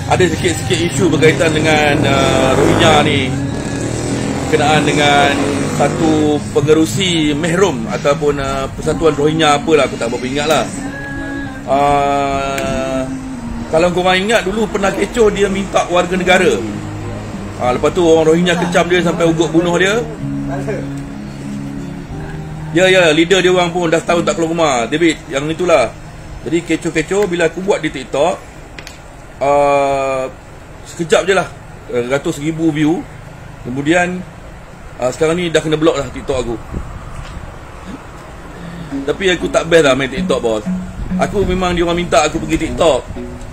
Ada sikit-sikit isu berkaitan dengan Rohingya ni, berkenaan dengan satu pengerusi Mehrum ataupun Persatuan Rohingya apalah, aku tak berapa ingat lah. Kalau korang ingat dulu pernah kecoh dia minta warga negara. Lepas tu orang Rohingya kecam dia sampai ugut bunuh dia. Ya, leader dia orang pun dah setahun tak keluar rumah. David, yang itulah. Jadi kecoh-kecoh bila aku buat di TikTok, sekejap je lah, ratus ribu view. Kemudian sekarang ni dah kena block lah TikTok aku. Tapi aku tak best lah main TikTok, bos. Aku memang dia orang minta aku pergi TikTok,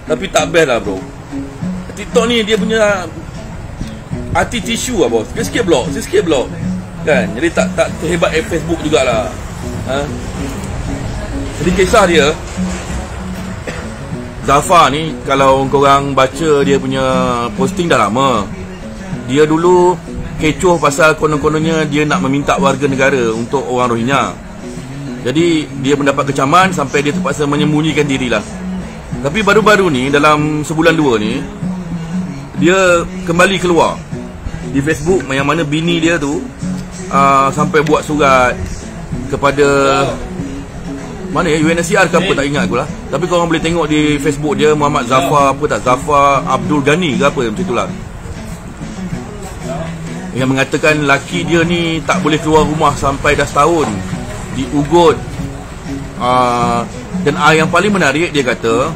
tapi tak best lah, bro. TikTok ni dia punya arti tisu lah, bos. Sikit-sikit block kan. Jadi tak terhebat Facebook jugalah. Jadi kisah dia, Zafar ni, kalau korang baca dia punya posting dah lama. Dia dulu kecoh pasal konon-kononnya dia nak meminta warga negara untuk orang Rohingya. Jadi dia mendapat kecaman sampai dia terpaksa menyembunyikan dirilah. Tapi baru-baru ni, dalam sebulan dua ni, dia kembali keluar di Facebook, yang mana bini dia tu sampai buat surat kepada mana ya, UNHCR ke apa, tak ingat aku lah. Tapi korang boleh tengok di Facebook dia, Muhammad Zafar apa tak, Zafar Abdul Ghani ke apa macam itulah, yang mengatakan laki dia ni tak boleh keluar rumah sampai dah setahun, diugut. Dan yang paling menarik, dia kata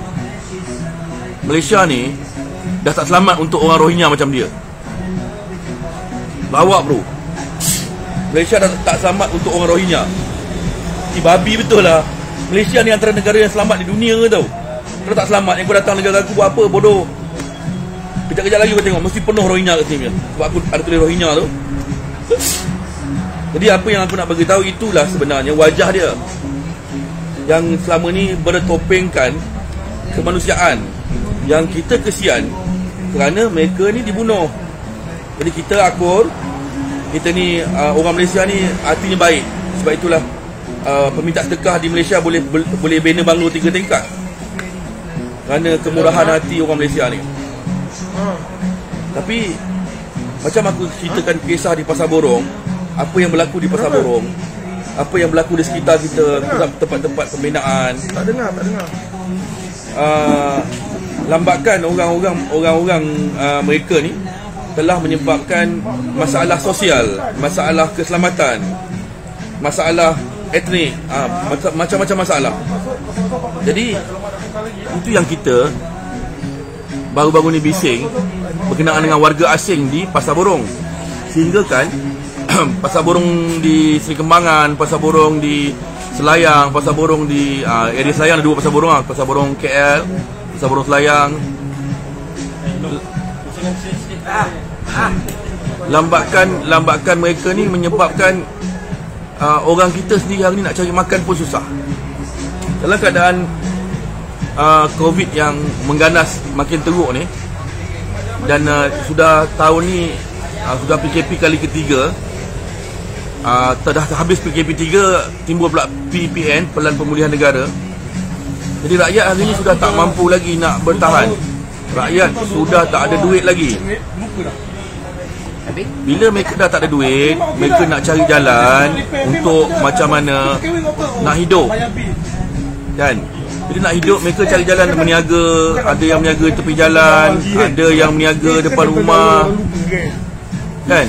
Malaysia ni dah tak selamat untuk orang Rohingya macam dia. Lawak, bro. Malaysia dah tak selamat untuk orang Rohingya. Babi betul lah. Malaysia ni antara negara yang selamat di dunia tau. Kalau tak selamat, yang kau datang negara aku buat apa, bodoh. Kejap-kejap lagi kau tengok, mesti penuh Rohingya kat sini. Sebab aku ada tulis Rohingya tu. Jadi apa yang aku nak bagi tahu, itulah sebenarnya wajah dia yang selama ni bertopengkan kemanusiaan, yang kita kesian kerana mereka ni dibunuh. Jadi kita akur, kita ni orang Malaysia ni hatinya baik. Sebab itulah peminta sedekah di Malaysia boleh bina banglo 3 tingkat kerana kemurahan hati orang Malaysia ni. Tapi macam aku ceritakan kisah di Pasar Borong, apa yang berlaku di Pasar Borong, apa yang berlaku di sekitar kita, tempat-tempat pembinaan, tak dengar. Lambakan orang-orang mereka ni telah menyebabkan masalah sosial, masalah keselamatan, masalah etnik, macam-macam masalah. Jadi itu yang kita baru-baru ni bising berkenaan dengan warga asing di Pasar Borong. Sehingga kan Pasar Borong di Seri Kembangan, Pasar Borong di Selayang, Pasar Borong di area Selayang ada 2 Pasar Borong, Pasar Borong KL, Pasar Borong Selayang. Lambakan mereka ni menyebabkan orang kita sendiri hari ni nak cari makan pun susah. Dalam keadaan COVID yang mengganas makin teruk ni, dan sudah tahun ni sudah PKP kali ketiga, dah habis PKP 3, timbul pula PPN, Pelan Pemulihan Negara. Jadi rakyat hari ni sudah tak mampu lagi nak bertahan. Rakyat sudah tak ada duit lagi. Bila mereka dah tak ada duit, mereka nak cari jalan untuk macam mana nak hidup, kan? Jadi nak hidup, mereka cari jalan meniaga. Ada yang meniaga tepi jalan, ada yang meniaga depan rumah, kan?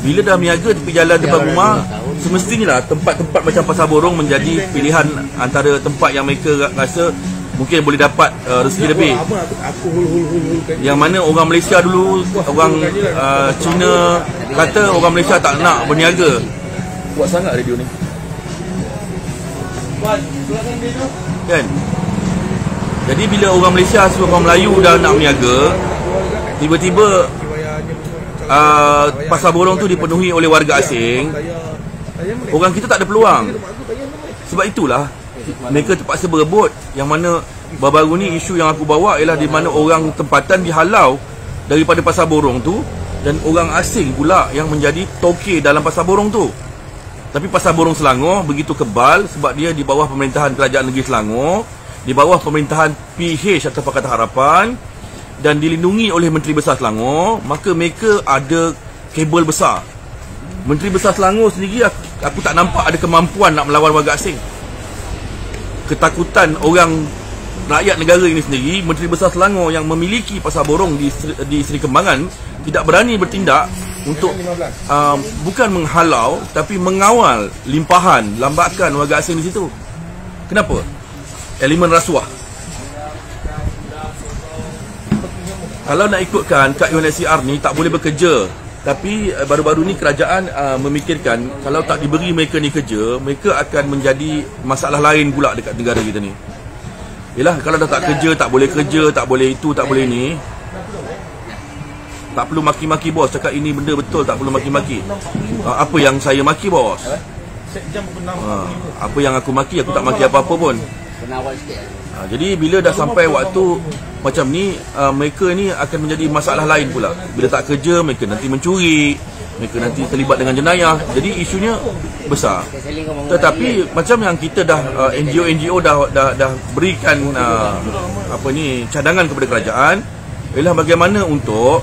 Bila dah meniaga tepi jalan depan rumah, semestinya lah tempat-tempat macam Pasar Borong menjadi pilihan antara tempat yang mereka rasa mungkin boleh dapat rezeki lebih. Yang mana orang Malaysia dulu, orang Cina kata orang Malaysia tak nak berniaga. Kuat sangat radio ni, kan? Jadi bila orang Malaysia suruh orang Melayu dah nak berniaga, tiba-tiba Pasar Borong tu dipenuhi oleh warga asing. Orang kita tak ada peluang. Sebab itulah mereka terpaksa berebut. Yang mana baru-baru ni isu yang aku bawa ialah di mana orang tempatan dihalau daripada Pasar Borong tu, dan orang asing pula yang menjadi toke dalam Pasar Borong tu. Tapi Pasar Borong Selangor begitu kebal sebab dia di bawah pemerintahan Kerajaan Negeri Selangor. di bawah pemerintahan PH atau Pakatan Harapan dan dilindungi oleh Menteri Besar Selangor, maka mereka ada kabel besar. Menteri Besar Selangor sendiri aku tak nampak ada kemampuan nak melawan warga asing. Ketakutan orang rakyat negara ini sendiri, Menteri Besar Selangor yang memiliki pasar borong di Seri Kembangan tidak berani bertindak untuk bukan menghalau tapi mengawal limpahan lambakan warga asing di situ. Kenapa? Elemen rasuah. Kalau nak ikutkan kad UNHCR ni tak boleh bekerja, tapi baru-baru ni kerajaan memikirkan kalau tak diberi mereka ni kerja, mereka akan menjadi masalah lain pula dekat negara kita ni. Yelah, kalau dah tak kerja, tak boleh kerja, tak boleh itu, tak boleh ni, tak perlu maki-maki bos. Cakap ini benda betul, tak perlu maki-maki. Apa yang saya maki bos? Apa yang aku maki, aku tak maki apa-apa pun. Jadi bila dah sampai waktu macam ni, mereka ni akan menjadi masalah lain pula. Bila tak kerja, mereka nanti mencuri, mereka nanti terlibat dengan jenayah. Jadi isunya besar. Tetapi macam yang kita dah NGO dah berikan cadangan kepada kerajaan, ialah bagaimana untuk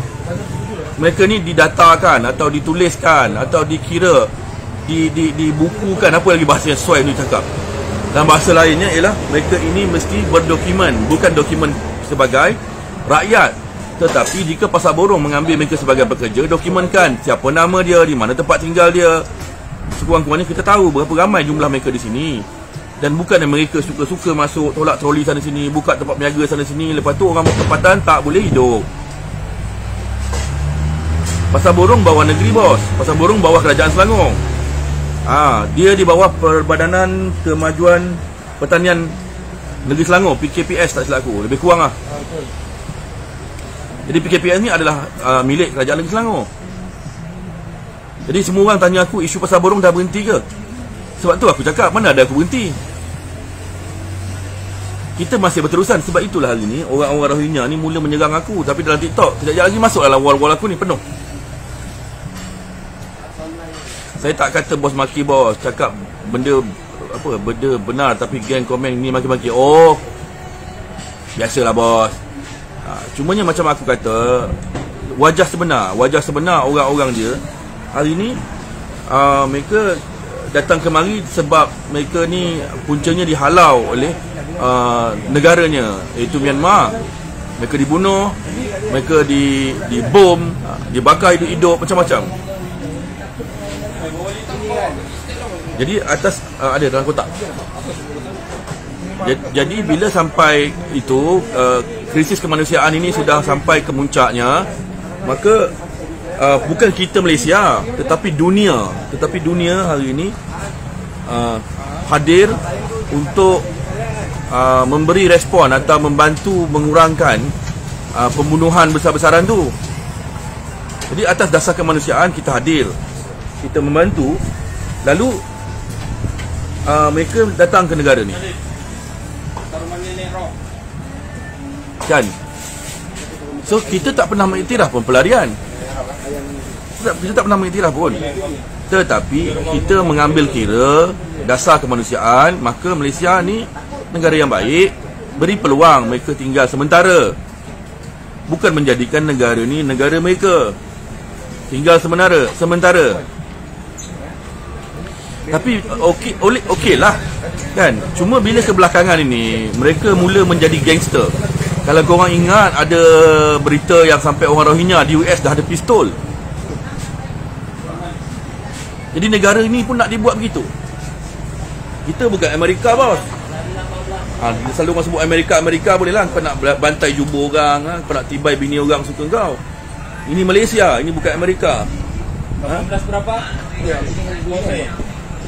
mereka ni didatakan atau dituliskan atau dikira, dibukukan, apa lagi bahasa yang sesuai ni cakap. Dalam bahasa lainnya ialah mereka ini mesti berdokumen, bukan dokumen sebagai rakyat, tetapi jika pasar borong mengambil mereka sebagai pekerja, dokumenkan siapa nama dia, di mana tempat tinggal dia. Sekurang-kurangnya kita tahu berapa ramai jumlah mereka di sini. Dan bukan mereka suka-suka masuk tolak troli sana sini, buka tempat berniaga sana sini, lepas tu orang tempatan tak boleh hidup. Pasar borong bawah negeri bos, pasar borong bawah kerajaan Selangor. Dia di bawah Perbadanan Kemajuan Pertanian Negeri Selangor, PKPS tak silap aku, lebih kurang lah. Jadi PKPS ni adalah milik kerajaan Negeri Selangor. Jadi semua orang tanya aku, isu pasar borong dah berhenti ke? Sebab tu aku cakap, mana ada aku berhenti. Kita masih berterusan. Sebab itulah hari ni orang-orang Rohingya ni mula menyerang aku. Tapi dalam TikTok, sekejap lagi masuk dalam wall-wall aku ni penuh. Saya tak kata bos maki bos, cakap benda benar, tapi geng komen ni maki-maki. Oh, biasalah bos. Cumanya macam aku kata, wajah sebenar orang-orang dia hari ni, mereka datang kemari sebab mereka ni puncanya dihalau oleh negaranya, iaitu Myanmar. Mereka dibunuh, mereka dibom, dibakar hidup-hidup, macam-macam. Jadi atas ada dalam kotak. Jadi bila sampai itu, krisis kemanusiaan ini sudah sampai ke muncaknya, maka bukan kita Malaysia, tetapi dunia hari ini hadir untuk memberi respon atau membantu mengurangkan pembunuhan besar-besaran tu. Jadi atas dasar kemanusiaan kita hadir, kita membantu. Lalu mereka datang ke negara ni, kan? So kita tak pernah mengiktiraf pun pelarian. Kita tak pernah mengiktiraf pun. Tetapi kita mengambil kira dasar kemanusiaan. Maka Malaysia ni negara yang baik, beri peluang mereka tinggal sementara, bukan menjadikan negara ni negara mereka. Tinggal sementara. Tapi okey lah, kan? Cuma bila kebelakangan ini mereka mula menjadi gangster. Kalau korang ingat, ada berita yang sampai orang Rohingya di US dah ada pistol. Jadi negara ini pun nak dibuat begitu. Kita bukan Amerika bos. Selalu orang sebut Amerika boleh lah. Kau nak bantai jubur orang, kau nak tibai bini orang suka kau. Ini Malaysia, ini bukan Amerika. 18 berapa? Ya,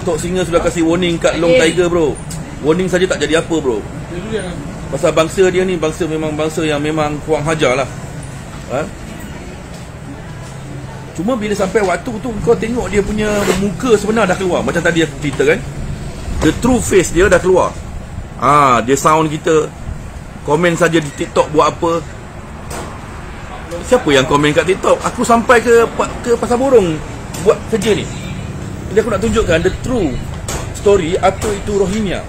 Tok Singa sudah kasih warning kat Long Tiger bro. Warning saja tak jadi apa bro. Pasal bangsa dia ni bangsa yang memang kurang hajar lah. Cuma bila sampai waktu tu kau tengok dia punya muka sebenar dah keluar. Macam tadi aku cerita kan, the true face dia dah keluar. Dia sound kita. Komen saja di TikTok buat apa. Siapa yang komen kat TikTok? Aku sampai ke pasar borong buat kerja ni. Jadi aku nak tunjukkan the true story apa itu Rohingya.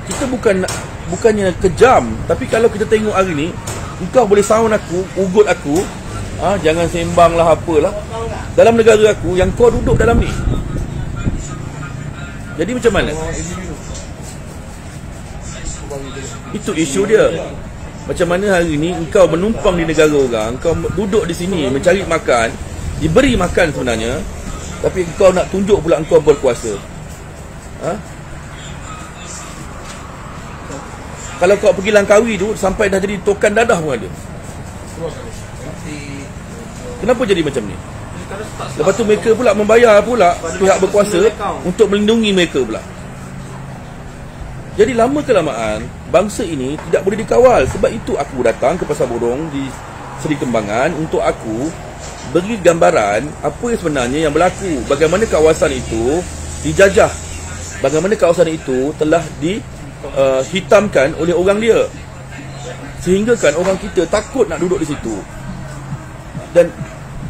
kita bukannya kejam, tapi kalau kita tengok hari ni, engkau boleh sound aku, ugut aku, jangan sembang lah apalah dalam negara aku yang kau duduk dalam ni. Jadi macam mana? Itu isu dia. Macam mana hari ni engkau menumpang di negara orang, engkau duduk di sini mencari makan, diberi makan sebenarnya, tapi engkau nak tunjuk pula engkau berkuasa. Kalau kau pergi Langkawi tu sampai dah jadi tokan dadah pun ada. Kenapa jadi macam ni? Lepas tu mereka pula membayar pula pihak berkuasa untuk melindungi mereka pula. Jadi lama kelamaan bangsa ini tidak boleh dikawal. Sebab itu aku datang ke Pasar Borong di Seri Kembangan untuk aku beri gambaran apa yang sebenarnya yang berlaku. Bagaimana kawasan itu dijajah, bagaimana kawasan itu telah dihitamkan oleh orang dia, sehingga kan orang kita takut nak duduk di situ. Dan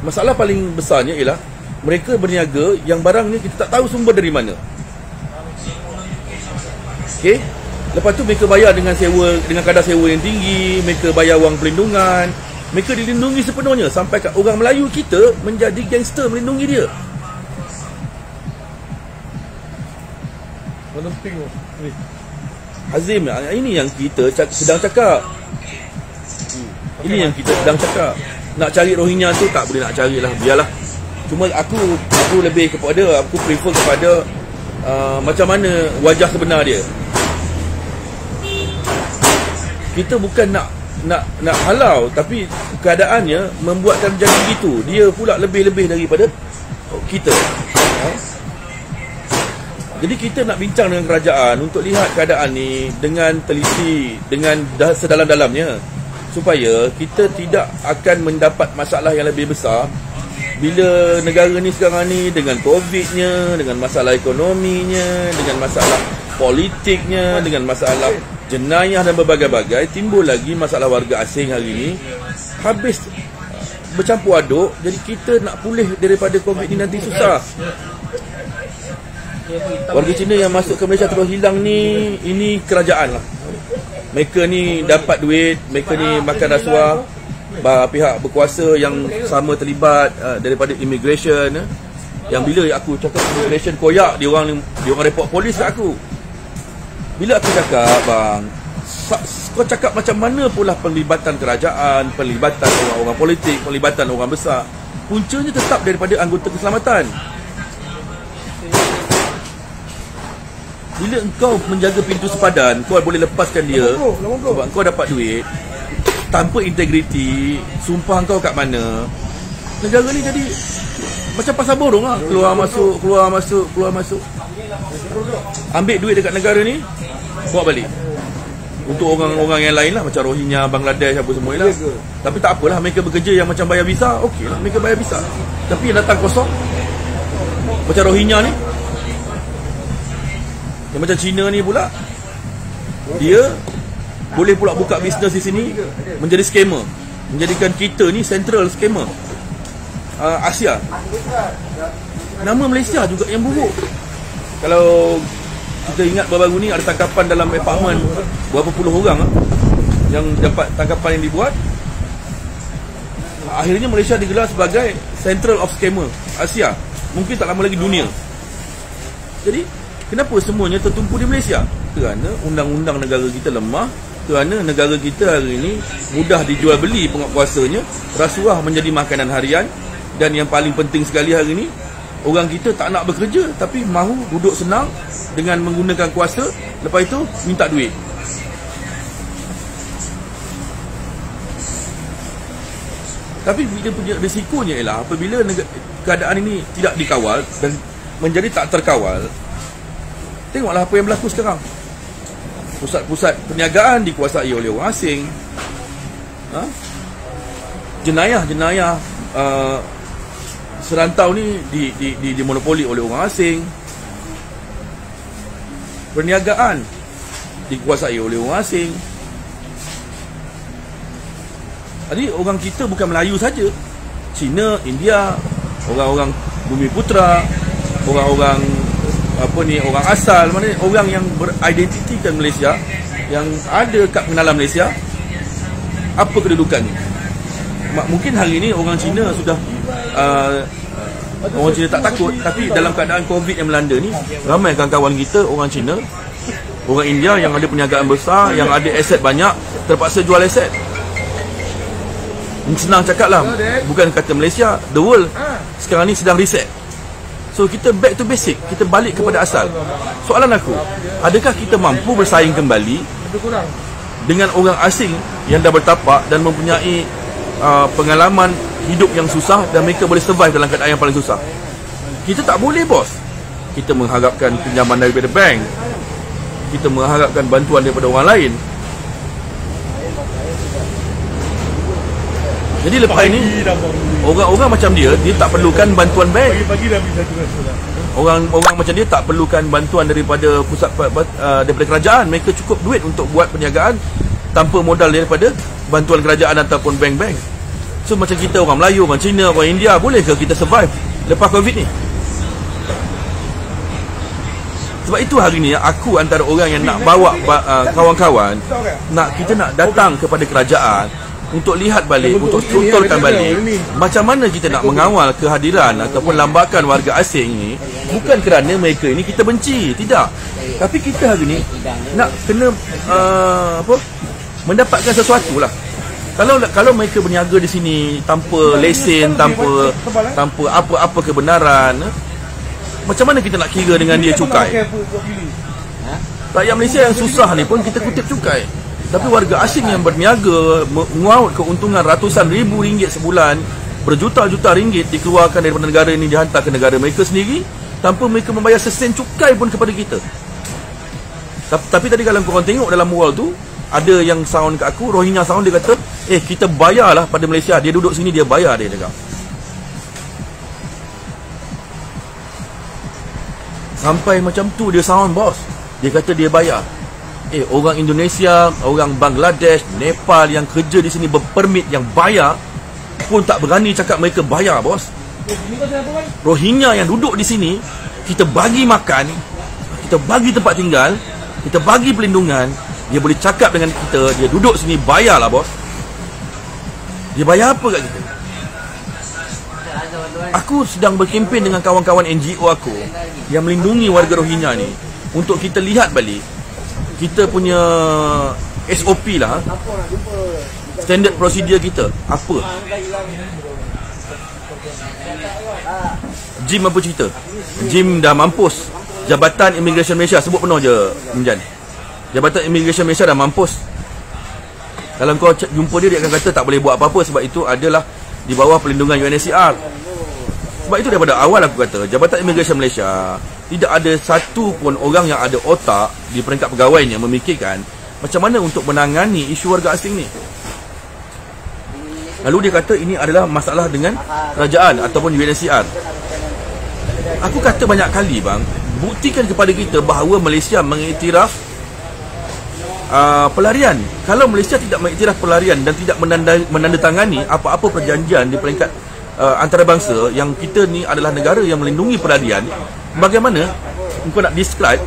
masalah paling besarnya ialah mereka berniaga yang barang ni kita tak tahu sumber dari mana. Okey, lepas tu mereka bayar dengan sewa, dengan kadar sewa yang tinggi, mereka bayar wang perlindungan, mereka dilindungi sepenuhnya sampai kat orang Melayu kita menjadi gangster melindungi dia. Azim, ini yang kita sedang cakap. Ini yang kita sedang cakap. Nak cari Rohingya tu tak boleh nak carilah, biarlah. Cuma aku lebih kepada, aku prefer kepada macam mana wajah sebenar dia. Kita bukan nak halau, tapi keadaannya membuatkan jadi begitu. Dia pula lebih-lebih daripada kita. Jadi kita nak bincang dengan kerajaan untuk lihat keadaan ni dengan teliti, dengan sedalam-dalamnya, supaya kita tidak akan mendapat masalah yang lebih besar bila negara ni sekarang ni dengan COVID-nya, dengan masalah ekonominya, dengan masalah politiknya, dengan masalah jenayah dan berbagai-bagai, timbul lagi masalah warga asing hari ni. Habis bercampur aduk, jadi kita nak pulih daripada COVID ni nanti susah. Warga Cina yang masuk ke Malaysia terus hilang ni, ini kerajaan lah. Mereka ni dapat duit, mereka ni makan rasuah. Pihak berkuasa yang sama terlibat daripada immigration, yang bila aku cakap immigration koyak, dia orang report polis kat aku. Bila aku cakap, bang, kau cakap macam mana pula pelibatan kerajaan, pelibatan orang-orang politik, pelibatan orang besar, puncanya tetap daripada anggota keselamatan. Bila engkau menjaga pintu sepadan, kau boleh lepaskan dia sebab kau dapat duit tanpa integriti, sumpah kau kat mana. Negara ni jadi macam pasar borong lah. Keluar masuk. Ambil duit dekat negara ni, bawa balik untuk orang-orang yang lain lah, macam Rohingya, Bangladesh, apa semua lah. Tapi tak apalah, mereka bekerja yang macam bayar visa, okey lah, mereka bayar visa. Tapi yang datang kosong, macam Rohingya ni, yang macam Cina ni pula, dia boleh pula buka bisnes di sini, menjadi scammer, menjadikan kita ni central scammer Asia. Nama Malaysia juga yang buruk. Kalau kita ingat baru-baru ni ada tangkapan dalam apartmen berapa puluh orang yang dapat tangkapan yang dibuat. Akhirnya Malaysia digelar sebagai central of scammer Asia, mungkin tak lama lagi dunia. Jadi kenapa semuanya tertumpu di Malaysia? Kerana undang-undang negara kita lemah, kerana negara kita hari ini mudah dijual beli penguasanya, rasuah menjadi makanan harian, dan yang paling penting sekali hari ini, orang kita tak nak bekerja tapi mahu duduk senang dengan menggunakan kuasa, lepas itu minta duit. Tapi dia punya risikonya ialah apabila keadaan ini tidak dikawal dan menjadi tak terkawal. Tengoklah apa yang berlaku sekarang. Pusat-pusat perniagaan dikuasai oleh orang asing. Jenayah serantau ni dimonopoli oleh orang asing. Perniagaan dikuasai oleh orang asing. Jadi orang kita bukan Melayu saja, Cina, India, orang-orang Bumi Putra, orang-orang apa ni, orang asal, mana orang yang beridentitikan Malaysia, yang ada kad pengenalan Malaysia, apa kedudukannya. Mungkin hari ini orang Cina sudah orang Cina tak takut, tapi dalam keadaan COVID yang melanda ni, ramai kawan-kawan kita orang Cina, orang India yang ada perniagaan besar, yang ada aset banyak, terpaksa jual aset. Senang cakap lah, bukan kata Malaysia, the world sekarang ni sedang reset. So kita back to basic, kita balik kepada asal. Soalan aku, adakah kita mampu bersaing kembali dengan orang asing yang dah bertapak dan mempunyai pengalaman hidup yang susah, dan mereka boleh survive dalam keadaan yang paling susah? Kita tak boleh, bos. Kita mengharapkan pinjaman daripada bank, kita mengharapkan bantuan daripada orang lain. Jadi lepas ini orang-orang macam dia tak perlukan bantuan bank. Orang macam dia tak perlukan bantuan daripada pusat, daripada kerajaan. Mereka cukup duit untuk buat perniagaan tanpa modal daripada bantuan kerajaan ataupun bank-bank. So macam kita orang Melayu, orang Cina, orang India, bolehkah kita survive lepas COVID ni? Sebab itu hari ni aku antara orang yang nak bawa kawan-kawan, kita nak datang kepada kerajaan untuk lihat balik, untuk strukturkan balik macam mana kita nak mengawal kehadiran ataupun lambakan warga asing ni. Bukan kerana mereka ini kita benci, tidak. Tapi kita hari ni nak kena mendapatkan sesuatu lah. Kalau mereka berniaga di sini tanpa lesen, tanpa apa-apa kebenaran, macam mana kita nak kira dengan dia cukai? Rakyat Malaysia yang susah ni pun kita kutip cukai. Tapi warga asing yang berniaga menguaut keuntungan ratusan ribu ringgit sebulan, berjuta-juta ringgit dikeluarkan daripada negara ini, dihantar ke negara mereka sendiri tanpa mereka membayar sesen cukai pun kepada kita. Tapi tadi kalau korang tengok dalam mural tu, ada yang sound kat aku, Rohingya sound, dia kata, kita bayarlah pada Malaysia. Dia duduk sini, dia bayar, dia cakap. Sampai macam tu dia sound, bos. Dia kata dia bayar. Orang Indonesia, orang Bangladesh, Nepal yang kerja di sini berpermit, yang bayar pun tak berani cakap mereka bayar, bos. Rohingya yang duduk di sini, kita bagi makan, kita bagi tempat tinggal, kita bagi pelindungan, dia boleh cakap dengan kita, dia duduk sini, bayarlah, bos. Dia bayar apa kat kita? Aku sedang berkempen dengan kawan-kawan NGO aku yang melindungi warga Rohingya ni, untuk kita lihat balik kita punya SOP lah, standard prosedur kita apa. Jim apa cerita? Jim dah mampus. Jabatan Immigration Malaysia, sebut penuh je Minjan. Jabatan Immigration Malaysia dah mampus. Kalau kau jumpa dia akan kata tak boleh buat apa-apa, sebab itu adalah di bawah perlindungan UNHCR. Sebab itu daripada awal aku kata, Jabatan Immigration Malaysia tidak ada satu pun orang yang ada otak di peringkat pegawainya memikirkan macam mana untuk menangani isu warga asing ni. Lalu dia kata ini adalah masalah dengan kerajaan ataupun UNHCR. Aku kata banyak kali, bang, buktikan kepada kita bahawa Malaysia mengiktiraf pelarian. Kalau Malaysia tidak mengiktiraf pelarian dan tidak menandatangani apa-apa perjanjian di peringkat antarabangsa, yang kita ni adalah negara yang melindungi pelarian, bagaimana engkau nak describe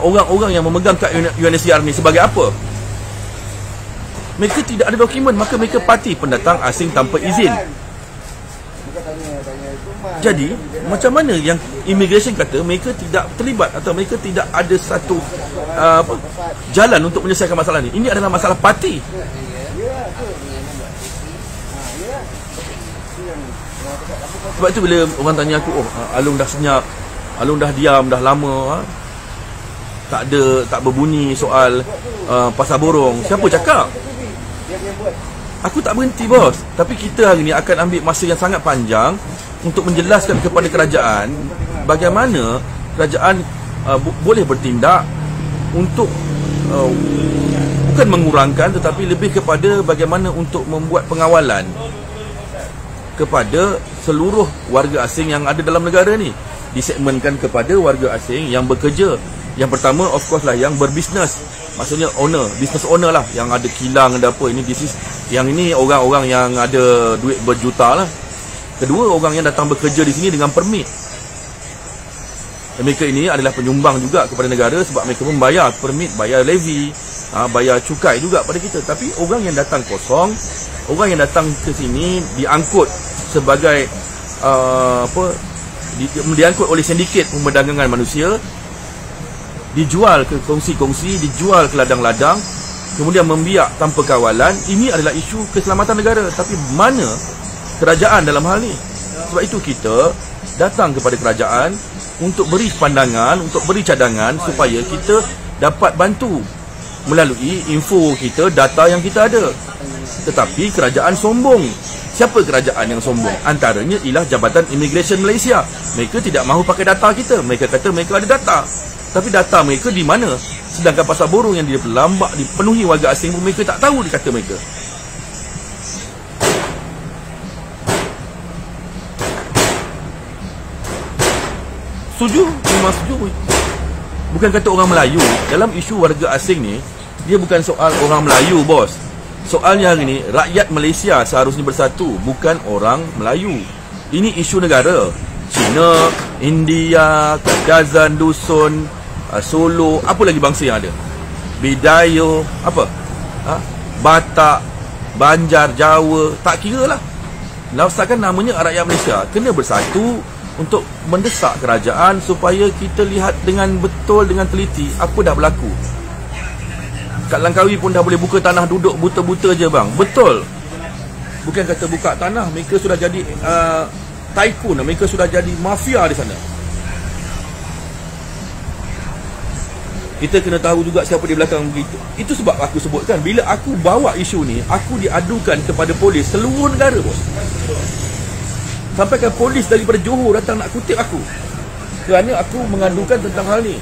orang-orang yang memegang kad UNHCR ni sebagai apa? Mereka tidak ada dokumen, maka mereka parti pendatang asing tanpa izin. Jadi macam mana yang immigration kata mereka tidak terlibat atau mereka tidak ada satu jalan untuk menyelesaikan masalah ni? Ini adalah masalah parti. Sebab itu bila orang tanya aku, Alung dah senyap, Alung dah diam dah lama, tak berbunyi soal pasar borong, siapa cakap? Aku tak berhenti, bos. Tapi kita hari ni akan ambil masa yang sangat panjang untuk menjelaskan kepada kerajaan bagaimana kerajaan boleh bertindak untuk bukan mengurangkan, tetapi lebih kepada bagaimana untuk membuat pengawalan kepada seluruh warga asing yang ada dalam negara ni. Disegmenkan kepada warga asing yang bekerja. Yang pertama of course lah yang berbisnes, maksudnya owner, business owner lah, yang ada kilang, ada apa. Yang ini orang-orang yang ada duit berjuta lah. Kedua, orang yang datang bekerja di sini dengan permit. Mereka ini adalah penyumbang juga kepada negara sebab mereka membayar permit, bayar levy, bayar cukai juga pada kita. Tapi orang yang datang kosong, orang yang datang ke sini diangkut sebagai diangkut oleh sindiket pemerdagangan manusia, dijual ke kongsi-kongsi, dijual ke ladang-ladang, kemudian membiak tanpa kawalan. Ini adalah isu keselamatan negara. Tapi mana kerajaan dalam hal ni? Sebab itu kita datang kepada kerajaan untuk beri pandangan, untuk beri cadangan supaya kita dapat bantu melalui info kita, data yang kita ada. Tetapi kerajaan sombong. Siapa kerajaan yang sombong? Antaranya ialah Jabatan Immigration Malaysia. Mereka tidak mahu pakai data kita. Mereka kata mereka ada data. Tapi data mereka di mana? Sedangkan pasar burung yang dilambak, dipenuhi warga asing pun mereka tak tahu, dia kata mereka. Setuju? Memang setuju. Bukan kata orang Melayu. Dalam isu warga asing ni, dia bukan soal orang Melayu, bos. Soalnya hari ni, rakyat Malaysia seharusnya bersatu, bukan orang Melayu. Ini isu negara. Cina, India, Kadazan, Dusun, Solo, apa lagi bangsa yang ada? Bidayo, apa? Batak, Banjar, Jawa, tak kira lah. Lafazkan namanya rakyat Malaysia. Kena bersatu untuk mendesak kerajaan supaya kita lihat dengan betul, dengan teliti apa dah berlaku. Kat Langkawi pun dah boleh buka tanah duduk buta-buta je bang. Betul. Bukan kata buka tanah, mereka sudah jadi tycoon, mereka sudah jadi mafia di sana. Kita kena tahu juga siapa di belakang begitu. Itu sebab aku sebutkan, bila aku bawa isu ni, aku diadukan kepada polis seluruh negara, bos. Sampai ke polis daripada Johor datang nak kutip aku kerana aku mengadukan tentang hal ni.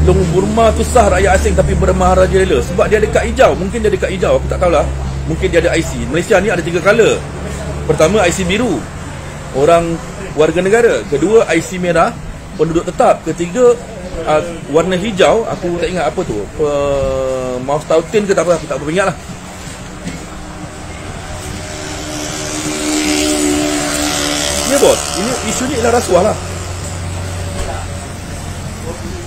Long Burma tu sah rakyat asing tapi bermaharaja rela sebab dia ada kad hijau. Mungkin dia ada kad hijau, aku tak tahulah. Mungkin dia ada IC. Malaysia ni ada 3 color. Pertama IC biru, orang warga negara. Kedua IC merah, penduduk tetap. Ketiga warna hijau, aku tak ingat apa tu, Maustautin ke tak apa, aku tak apa ingat lah. Ya bos, ini isu ni ialah rasuah lah.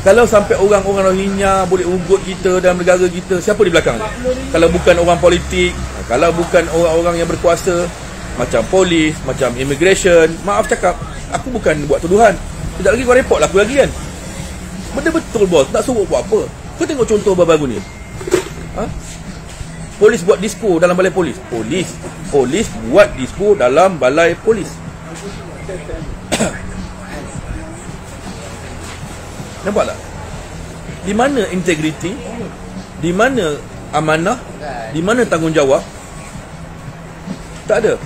Kalau sampai orang-orang Rohingya boleh ugut kita dalam negara kita, siapa di belakang? Kalau bukan orang politik, kalau bukan orang-orang yang berkuasa, macam polis, macam immigration. Maaf cakap, aku bukan buat tuduhan. Sekejap lagi kau report lah aku lagi kan. Benda betul bos, tak suruh buat apa. Kau tengok contoh baru-baru ni. Polis buat disko dalam balai polis. Polis buat disko dalam balai polis. Nampak tak? Di mana integriti? Di mana amanah? Di mana tanggungjawab? Tak ada.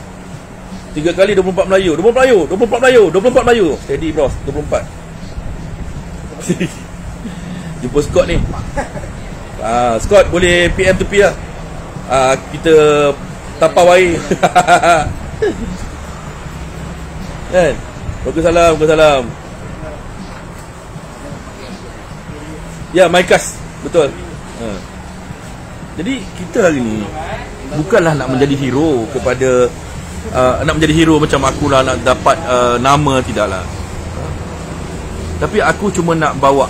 3 kali 24 Melayu. 24 Melayu. Steady bros, 24. Jumpa Scott ni. Scott boleh PM tepi lah. Kita tapau air. Kan? Waalaikumsalam. Ya, Maikas. Betul. Jadi kita hari ni bukanlah nak menjadi hero kepada nak menjadi hero macam akulah, nak dapat nama, tidaklah. Tapi aku cuma nak bawa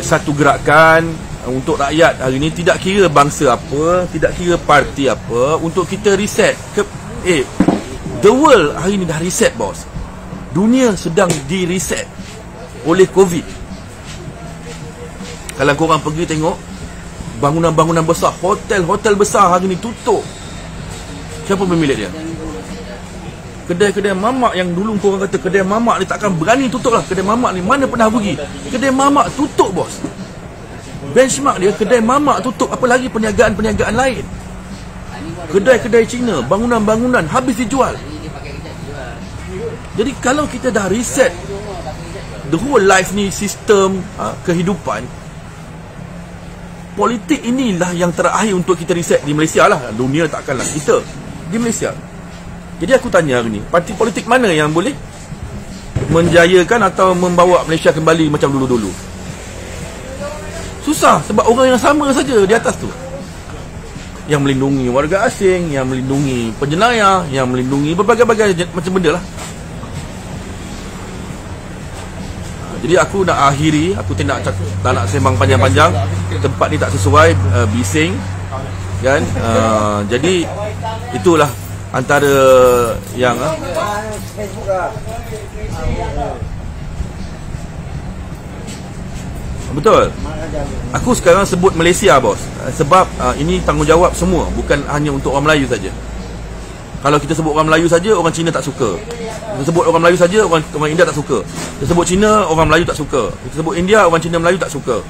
satu gerakan untuk rakyat hari ni, tidak kira bangsa apa, tidak kira parti apa, untuk kita reset the world hari ni dah reset bos. Dunia sedang di reset oleh COVID. Kalau korang pergi tengok bangunan-bangunan besar, hotel-hotel besar hari ni tutup. Siapa pemilik dia? Kedai-kedai mamak yang dulu korang kata kedai mamak ni takkan berani tutup lah. Kedai mamak ni mana pernah pergi? Kedai mamak tutup bos. Benchmark dia kedai mamak tutup, apa lagi perniagaan-perniagaan lain. Kedai-kedai Cina, bangunan-bangunan habis dijual. Jadi kalau kita dah reset the whole life ni, sistem kehidupan, politik inilah yang terakhir untuk kita reset di Malaysia lah. Dunia takkanlah, kita di Malaysia. Jadi aku tanya hari ni, parti politik mana yang boleh menjayakan atau membawa Malaysia kembali macam dulu-dulu? Susah, sebab orang yang sama saja di atas tu. yang melindungi warga asing, yang melindungi penjenayah, yang melindungi berbagai-bagai macam benda lah. Jadi aku nak akhiri, aku tak nak sembang panjang-panjang. Tempat ni tak sesuai, bising kan. Jadi itulah antara yang betul. Aku sekarang sebut Malaysia, bos, sebab ini tanggungjawab semua, bukan hanya untuk orang Melayu saja. Kalau kita sebut orang Melayu saja, orang Cina tak suka. Kita sebut orang Melayu saja, orang India tak suka. Kita sebut Cina, orang Melayu tak suka. Kita sebut India, orang Cina Melayu tak suka.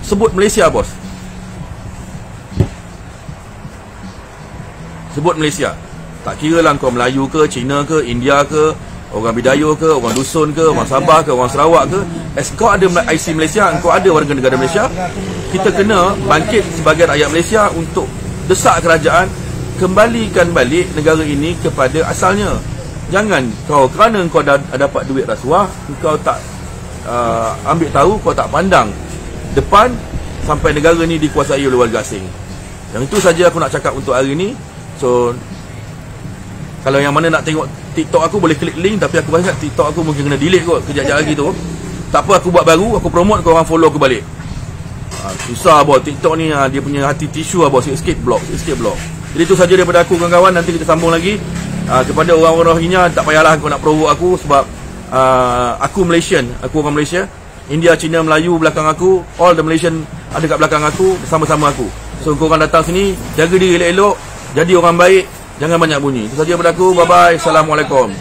Sebut Malaysia, bos. Sebut Malaysia. Tak kira lah kau Melayu ke, Cina ke, India ke, orang Bidayuh ke, orang Dusun ke, orang Sabah ke, orang Sarawak ke. Kau ada IC Malaysia, kau ada warga negara Malaysia. Kita kena bangkit sebagai rakyat Malaysia untuk desak kerajaan kembalikan balik negara ini kepada asalnya. Jangan kau kerana kau dah dapat duit rasuah, kau tak ambil tahu, kau tak pandang depan sampai negara ni dikuasai oleh warga asing. Yang itu saja aku nak cakap untuk hari ini. So kalau yang mana nak tengok TikTok aku boleh klik link, tapi aku rasa TikTok aku mungkin kena delete kot kejap-kejap lagi tu. Tak apa, aku buat baru, aku promote, kau orang follow aku balik. Susah bos TikTok ni, dia punya hati tisu bos, sikit block. Jadi itu saja daripada aku, kawan-kawan. Nanti kita sambung lagi. Kepada orang-orang Rohingya, tak payahlah kau nak provoke aku, sebab aku Malaysian, aku orang Malaysia. India, Cina, Melayu belakang aku, all the Malaysian ada kat belakang aku, bersama-sama aku. So kau orang datang sini, jaga diri elok-elok, jadi orang baik, jangan banyak bunyi. Itu saja daripada aku. Bye bye. Assalamualaikum.